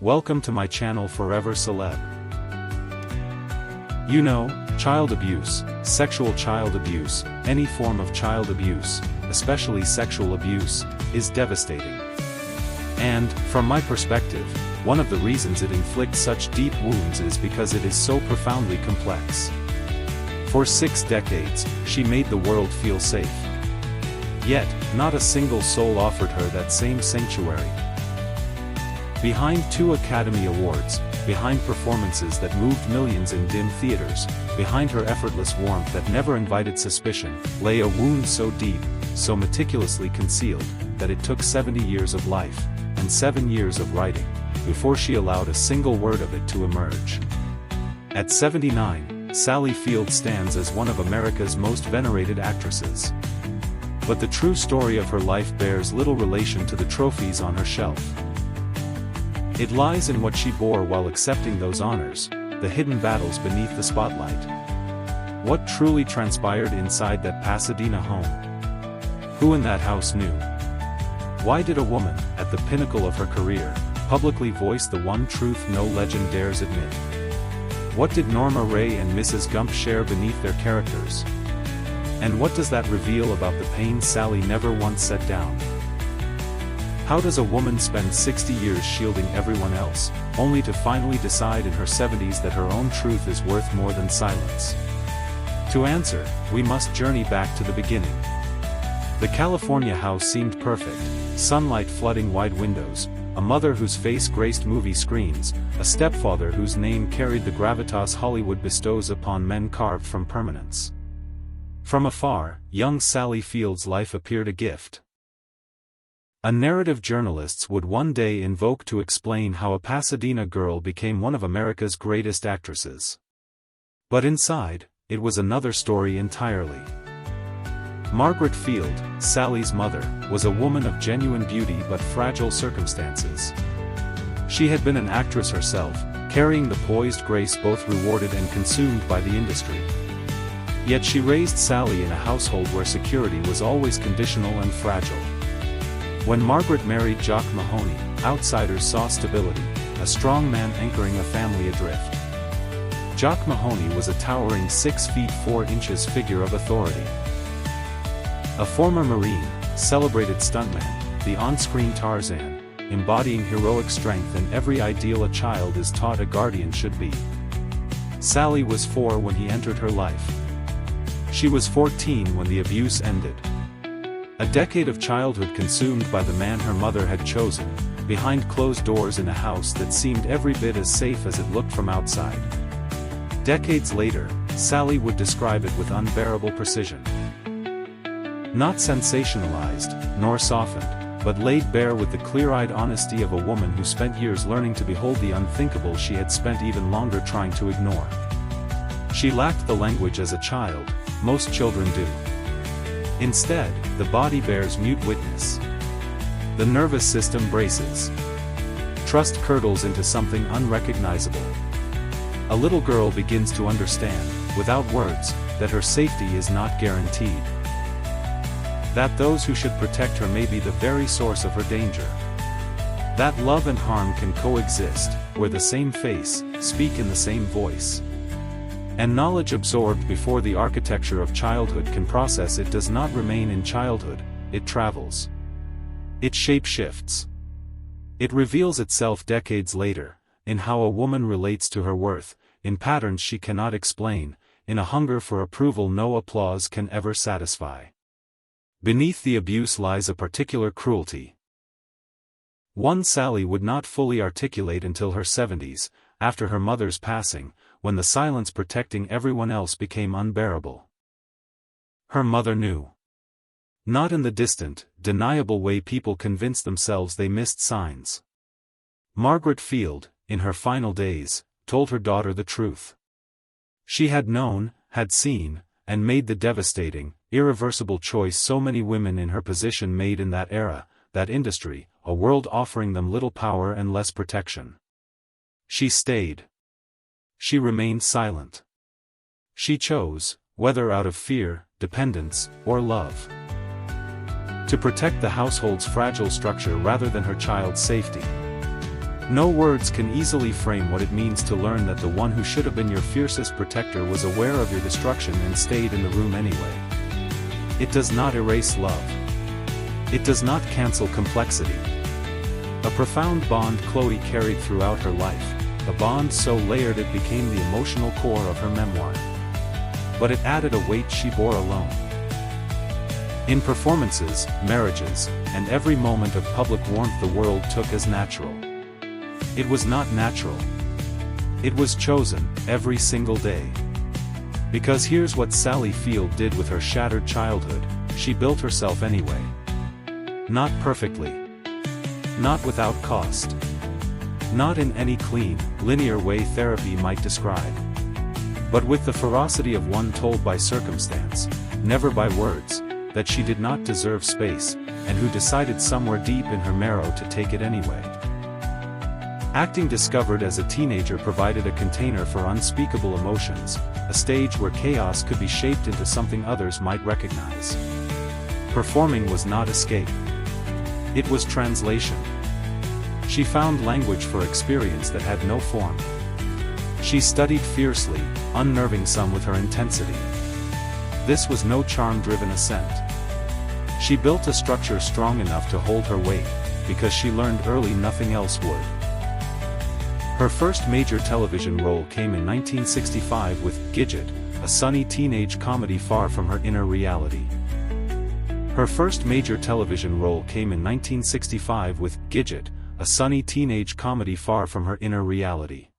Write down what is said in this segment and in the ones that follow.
welcome to my channel Forever Celeb. You know, child abuse, sexual child abuse, any form of child abuse, especially sexual abuse, is devastating. And, from my perspective, one of the reasons it inflicts such deep wounds is because it is so profoundly complex. For 6 decades, she made the world feel safe. Yet, not a single soul offered her that same sanctuary. Behind 2 Academy Awards, behind performances that moved millions in dim theaters, behind her effortless warmth that never invited suspicion, lay a wound so deep, so meticulously concealed, that it took 70 years of life, and 7 years of writing, before she allowed a single word of it to emerge. At 79, Sally Field stands as one of America's most venerated actresses. But the true story of her life bears little relation to the trophies on her shelf. It lies in what she bore while accepting those honors, the hidden battles beneath the spotlight. What truly transpired inside that Pasadena home? Who in that house knew? Why did a woman, at the pinnacle of her career, publicly voice the one truth no legend dares admit? What did Norma Ray and Mrs. Gump share beneath their characters? And what does that reveal about the pain Sally never once set down? How does a woman spend 60 years shielding everyone else, only to finally decide in her 70s that her own truth is worth more than silence? To answer, we must journey back to the beginning. The California house seemed perfect, sunlight flooding wide windows, a mother whose face graced movie screens, a stepfather whose name carried the gravitas Hollywood bestows upon men carved from permanence. From afar, young Sally Field's life appeared a gift. A narrative journalists would one day invoke to explain how a Pasadena girl became one of America's greatest actresses. But inside, it was another story entirely. Margaret Field, Sally's mother, was a woman of genuine beauty but fragile circumstances. She had been an actress herself, carrying the poised grace both rewarded and consumed by the industry. Yet she raised Sally in a household where security was always conditional and fragile. When Margaret married Jock Mahoney, outsiders saw stability, a strong man anchoring a family adrift. Jock Mahoney was a towering 6 feet 4 inches figure of authority. A former Marine, celebrated stuntman, the on-screen Tarzan, embodying heroic strength and every ideal a child is taught a guardian should be. Sally was 4 when he entered her life. She was 14 when the abuse ended. A decade of childhood consumed by the man her mother had chosen, behind closed doors in a house that seemed every bit as safe as it looked from outside. Decades later, Sally would describe it with unbearable precision. Not sensationalized, nor softened, but laid bare with the clear-eyed honesty of a woman who spent years learning to behold the unthinkable she had spent even longer trying to ignore. She lacked the language as a child, most children do. Instead, the body bears mute witness. The nervous system braces. Trust curdles into something unrecognizable. A little girl begins to understand, without words, that her safety is not guaranteed. That those who should protect her may be the very source of her danger. That love and harm can coexist, where the same face, speak in the same voice. And knowledge absorbed before the architecture of childhood can process it does not remain in childhood, it travels. It shape-shifts. It reveals itself decades later, in how a woman relates to her worth, in patterns she cannot explain, in a hunger for approval no applause can ever satisfy. Beneath the abuse lies a particular cruelty. One Sally would not fully articulate until her 70s, after her mother's passing, when the silence protecting everyone else became unbearable. Her mother knew. Not in the distant, deniable way people convince themselves they missed signs. Margaret Field, in her final days, told her daughter the truth. She had known, had seen, and made the devastating, irreversible choice so many women in her position made in that era, that industry, a world offering them little power and less protection. She stayed. She remained silent. She chose, whether out of fear, dependence, or love, to protect the household's fragile structure rather than her child's safety. No words can easily frame what it means to learn that the one who should have been your fiercest protector was aware of your destruction and stayed in the room anyway. It does not erase love. It does not cancel complexity. A profound bond Chloe carried throughout her life, a bond so layered it became the emotional core of her memoir. But it added a weight she bore alone. In performances, marriages, and every moment of public warmth the world took as natural. It was not natural. It was chosen, every single day. Because here's what Sally Field did with her shattered childhood: she built herself anyway. Not perfectly. Not without cost. Not in any clean, linear way therapy might describe. But with the ferocity of one told by circumstance, never by words, that she did not deserve space, and who decided somewhere deep in her marrow to take it anyway. Acting discovered as a teenager provided a container for unspeakable emotions, a stage where chaos could be shaped into something others might recognize. Performing was not escape. It was translation. She found language for experience that had no form. She studied fiercely, unnerving some with her intensity. This was no charm-driven ascent. She built a structure strong enough to hold her weight, because she learned early nothing else would. Her first major television role came in 1965 with Gidget, a sunny teenage comedy far from her inner reality. Her first major television role came in 1965 with Gidget, a sunny teenage comedy far from her inner reality.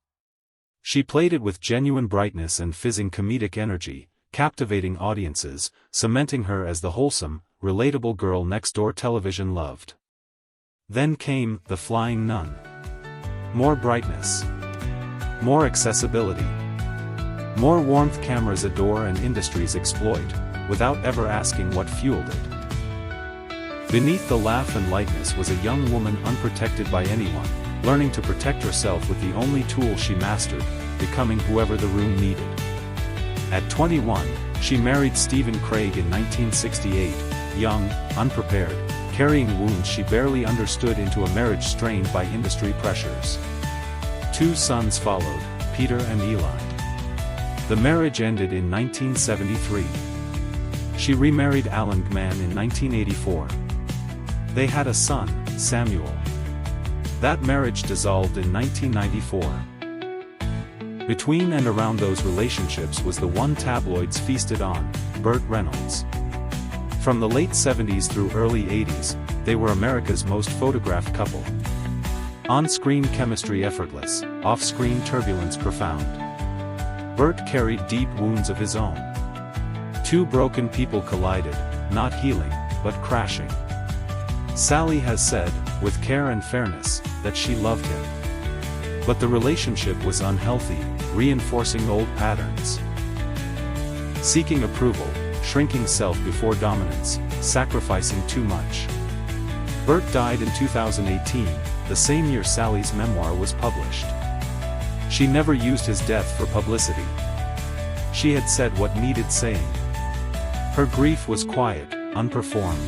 She played it with genuine brightness and fizzing comedic energy, captivating audiences, cementing her as the wholesome, relatable girl next door television loved. Then came The Flying Nun. More brightness. More accessibility. More warmth cameras adore and industries exploit, without ever asking what fueled it. Beneath the laugh and lightness was a young woman unprotected by anyone, learning to protect herself with the only tool she mastered, becoming whoever the room needed. At 21, she married Stephen Craig in 1968, young, unprepared, carrying wounds she barely understood into a marriage strained by industry pressures. 2 sons followed, Peter and Eli. The marriage ended in 1973. She remarried Alan Gman in 1984. They had a son, Samuel. That marriage dissolved in 1994. Between and around those relationships was the one tabloids feasted on, Burt Reynolds. From the late 70s through early 80s, they were America's most photographed couple. On-screen chemistry effortless, off-screen turbulence profound. Burt carried deep wounds of his own. 2 broken people collided, not healing, but crashing. Sally has said, with care and fairness, that she loved him. But the relationship was unhealthy, reinforcing old patterns. Seeking approval, shrinking self before dominance, sacrificing too much. Burt died in 2018, the same year Sally's memoir was published. She never used his death for publicity. She had said what needed saying. Her grief was quiet, unperformed.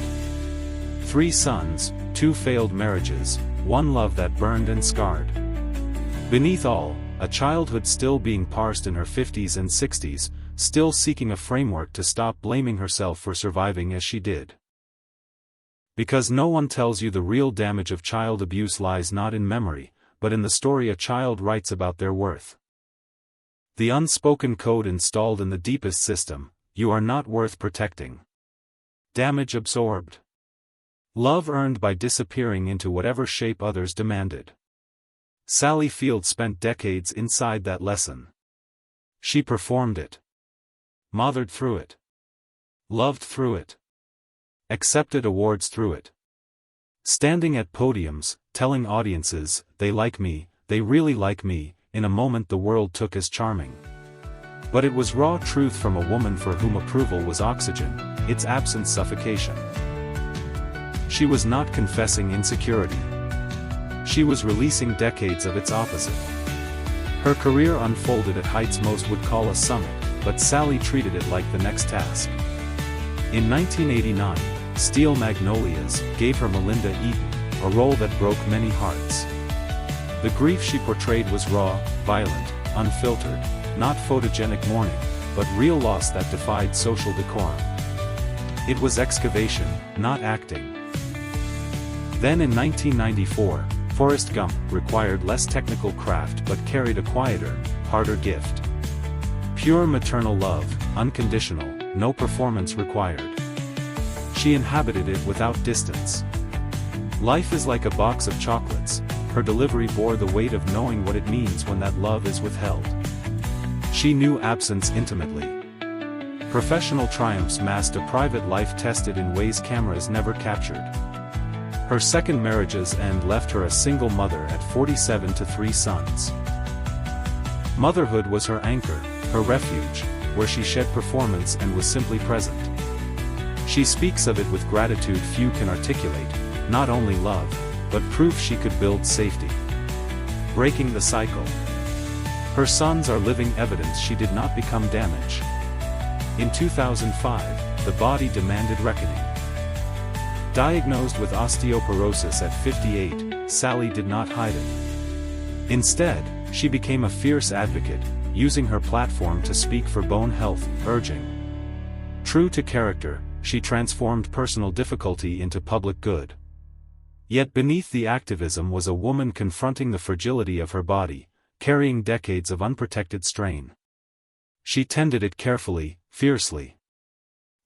3 sons, 2 failed marriages, 1 love that burned and scarred. Beneath all, a childhood still being parsed in her 50s and 60s, still seeking a framework to stop blaming herself for surviving as she did. Because no one tells you the real damage of child abuse lies not in memory, but in the story a child writes about their worth. The unspoken code installed in the deepest system: you are not worth protecting. Damage absorbed. Love earned by disappearing into whatever shape others demanded. Sally Field spent decades inside that lesson. She performed it. Mothered through it. Loved through it. Accepted awards through it. Standing at podiums, telling audiences, they like me, they really like me, in a moment the world took as charming. But it was raw truth from a woman for whom approval was oxygen, its absence suffocation. She was not confessing insecurity. She was releasing decades of its opposite. Her career unfolded at heights most would call a summit, but Sally treated it like the next task. In 1989, Steel Magnolias gave her Melinda Eaton, a role that broke many hearts. The grief she portrayed was raw, violent, unfiltered, not photogenic mourning, but real loss that defied social decorum. It was excavation, not acting. Then in 1994, Forrest Gump required less technical craft but carried a quieter, harder gift. Pure maternal love, unconditional, no performance required. She inhabited it without distance. Life is like a box of chocolates. Her delivery bore the weight of knowing what it means when that love is withheld. She knew absence intimately. Professional triumphs masked a private life tested in ways cameras never captured. Her second marriage's end left her a single mother at 47 to 3 sons. Motherhood was her anchor, her refuge, where she shed performance and was simply present. She speaks of it with gratitude few can articulate, not only love, but proof she could build safety. Breaking the cycle. Her sons are living evidence she did not become damage. In 2005, the body demanded reckoning. Diagnosed with osteoporosis at 58, Sally did not hide it. Instead, she became a fierce advocate, using her platform to speak for bone health, urging. True to character, she transformed personal difficulty into public good. Yet beneath the activism was a woman confronting the fragility of her body, carrying decades of unprotected strain. She tended it carefully, fiercely.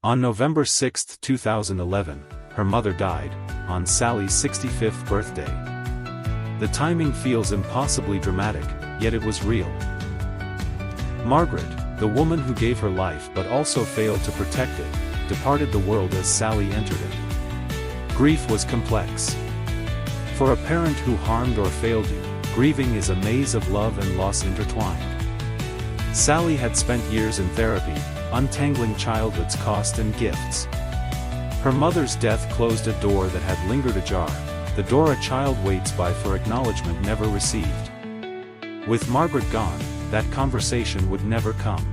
On November 6, 2011, her mother died, on Sally's 65th birthday. The timing feels impossibly dramatic, yet it was real. Margaret, the woman who gave her life but also failed to protect it, departed the world as Sally entered it. Grief was complex. For a parent who harmed or failed you, grieving is a maze of love and loss intertwined. Sally had spent years in therapy, untangling childhood's cost and gifts. Her mother's death closed a door that had lingered ajar, the door a child waits by for acknowledgement never received. With Margaret gone, that conversation would never come.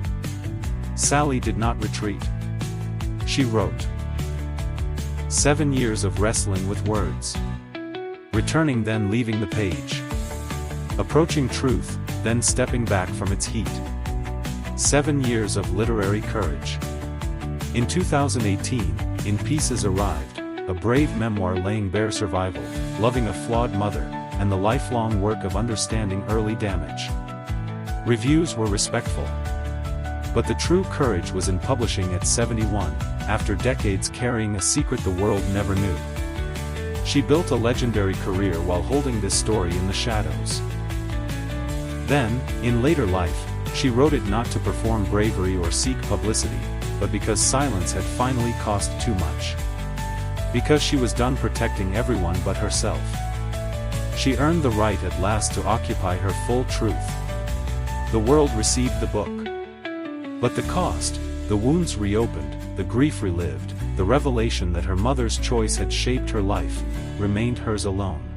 Sally did not retreat. She wrote. 7 years of wrestling with words. Returning then leaving the page. Approaching truth, then stepping back from its heat. 7 years of literary courage. In 2018, In Pieces arrived, a brave memoir laying bare survival, loving a flawed mother, and the lifelong work of understanding early damage. Reviews were respectful. But the true courage was in publishing at 71, after decades carrying a secret the world never knew. She built a legendary career while holding this story in the shadows. Then, in later life, she wrote it not to perform bravery or seek publicity, but because silence had finally cost too much. Because she was done protecting everyone but herself. She earned the right at last to occupy her full truth. The world received the book. But the cost, the wounds reopened, the grief relived, the revelation that her mother's choice had shaped her life, remained hers alone.